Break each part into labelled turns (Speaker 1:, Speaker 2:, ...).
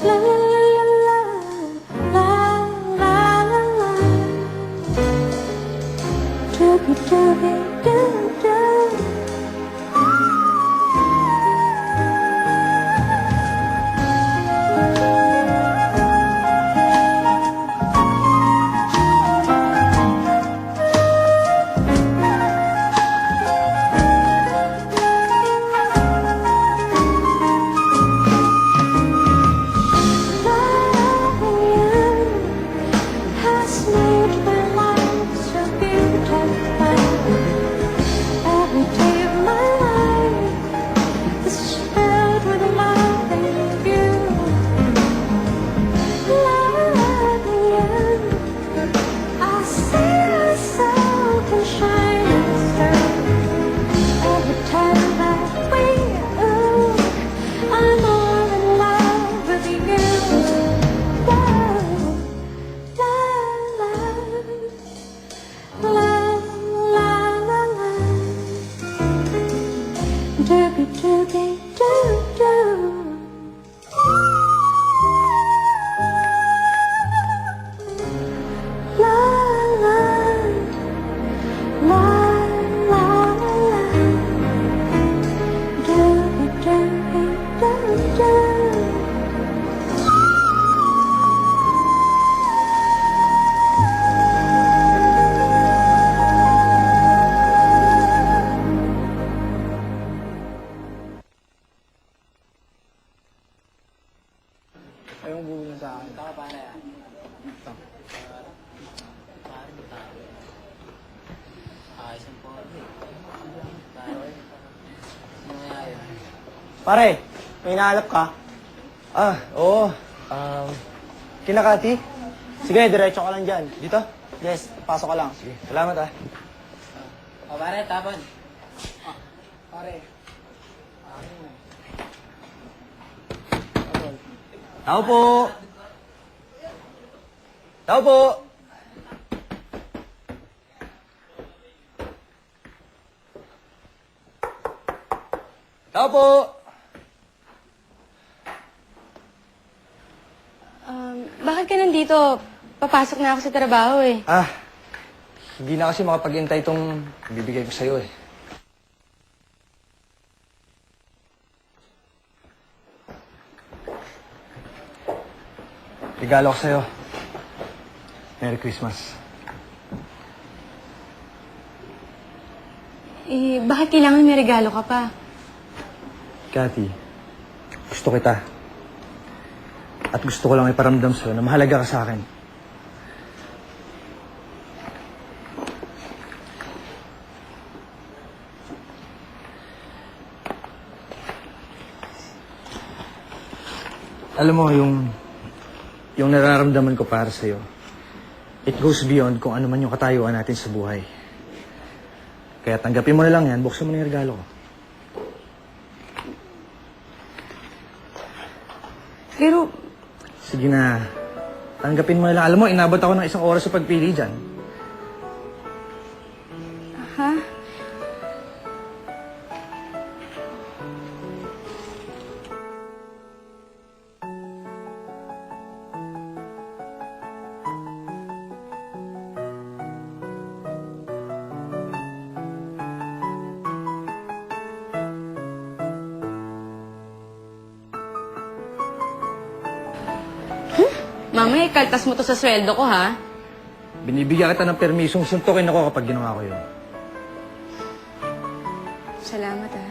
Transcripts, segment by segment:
Speaker 1: La la la la la la la. Dooby dooby doo doo. Has made my life so beautiful. Every day of my life is filled with loving you. Loving you. I see myself in shining stars. Every time that we look, I'm all in love with you. Love. La la la la la. Dooby dooby doo doo. La la la la la. Dooby dooby doo doo.
Speaker 2: Ayaw mo bumili sa akin.
Speaker 3: Ito ka pala yan.
Speaker 2: Ito.
Speaker 3: Parang tayo. Ayos ang po. Tayo. Ano nga yun?
Speaker 2: Pare, may hinahanap ka?
Speaker 4: Oo. Kinakati?
Speaker 2: Sige, diretso ka lang dyan.
Speaker 4: Dito?
Speaker 2: Yes, pasok ka lang.
Speaker 4: Sige. Salamat ah.
Speaker 3: O, pare, tapon.
Speaker 2: Pare.
Speaker 4: Tao po! Tao po! Tao po!
Speaker 5: Bakit ka nandito? Papasok na ako sa trabaho eh.
Speaker 4: Hindi na kasi makapag-intay itong bibigay ko sa'yo eh. Regalo ko sa'yo. Merry Christmas.
Speaker 5: Bakit kailangan may regalo ka pa?
Speaker 4: Cathy, gusto kita. At gusto ko lang iparamdam sa'yo na mahalaga ka sa akin. Alam mo, yung nararamdaman ko para sa'yo, it goes beyond kung ano man yung katayuan natin sa buhay. Kaya tanggapin mo na lang yan, buksan mo na yung regalo ko.
Speaker 5: Pero,
Speaker 4: Sige na, tanggapin mo na lang. Alam mo, inabot ako ng 1 oras sa pagpili dyan.
Speaker 5: ha? Mamaya, ikaltas mo to sa sweldo ko, ha?
Speaker 4: Binibigyan kita ng permisong suntukin ako kapag ginawa ko yun.
Speaker 5: Salamat, ha?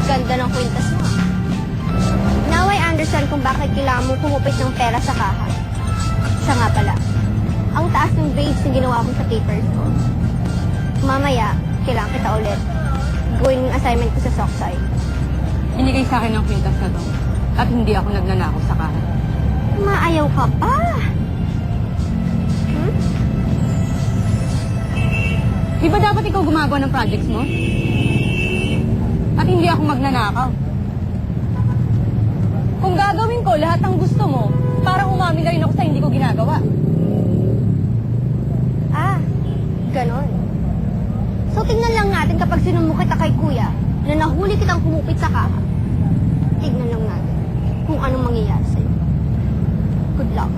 Speaker 6: Ganda ng kwintas mo. Now I understand kung bakit kailangan mong kumupit ng pera sa kaha. Siya nga pala. Ang taas ng grades na ginawa mo sa papers ko. Mamaya, kailangan kita ulit. Gawin yung assignment ko sa Sockside.
Speaker 5: Binigay sa akin ng kwintas na to. At hindi ako nagnanakaw sa kahan.
Speaker 6: Maayaw ka pa. Hmm?
Speaker 5: Di ba dapat ikaw gumagawa ng projects mo? At hindi ako magnanakaw. Kung gagawin ko lahat ng gusto mo, parang umamin na rin ako sa hindi ko ginagawa.
Speaker 6: Ah, ganon. So, tingnan lang natin kapag sinumo kita kay kuya na nahuli kitang kumupit sa kaha. Tingnan lang natin kung anong mangyayari sa'yo. Good luck.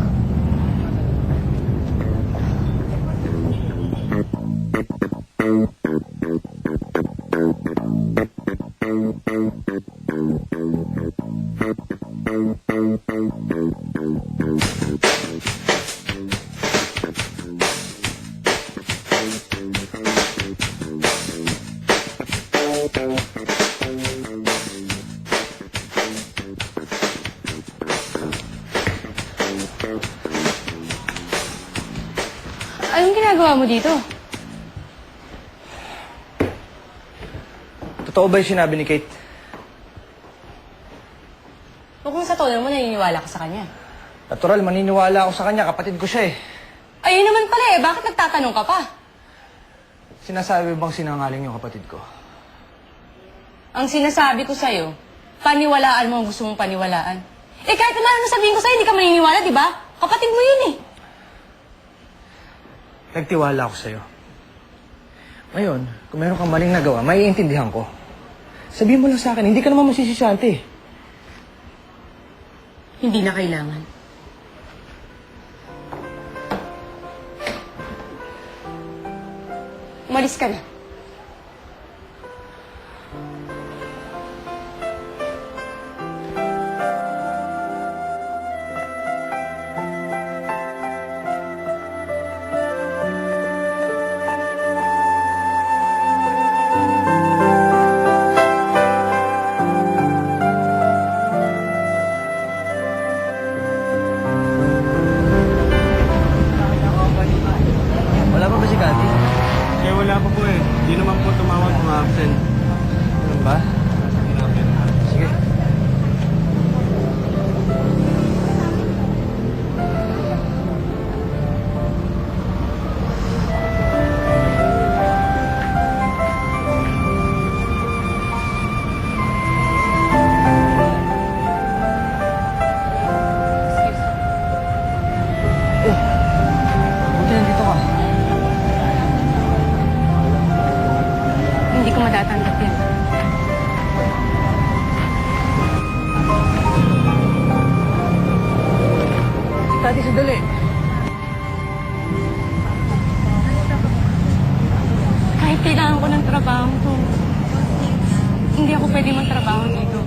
Speaker 5: Anong ginagawa mo dito?
Speaker 4: Totoo ba yung sinabi ni Kate?
Speaker 5: O kung sa tono mo, naniniwala ka sa kanya.
Speaker 4: Natural, maniniwala ako sa kanya. Kapatid ko siya eh.
Speaker 5: Ayun naman pala eh, bakit nagtatanong ka pa?
Speaker 4: Sinasabi bang sinangaling yung kapatid ko?
Speaker 5: Ang sinasabi ko sa'yo, paniwalaan mo ang gusto mong paniwalaan. Eh kahit naman ano sabihin ko sa'yo, hindi ka maniniwala, di ba? Kapatid mo yun eh.
Speaker 4: Nagtiwala ako sa'yo. Ngayon, kung meron kang maling nagawa, maiintindihan ko. Sabihin mo lang sa akin, hindi ka naman masisisante.
Speaker 5: Hindi na kailangan. Umalis ka na.
Speaker 4: Wala pa ba si Cathy?
Speaker 3: Kaya wala pa po eh. Di naman po tumawag mga absent.
Speaker 4: Ganun ba? Sige. Buti nandito ka.
Speaker 5: Hindi ko matatanggap yan.
Speaker 4: Cathy, sandali.
Speaker 5: Kahit kailangan ko ng trabaho to, hindi ako pwede magtrabaho dito.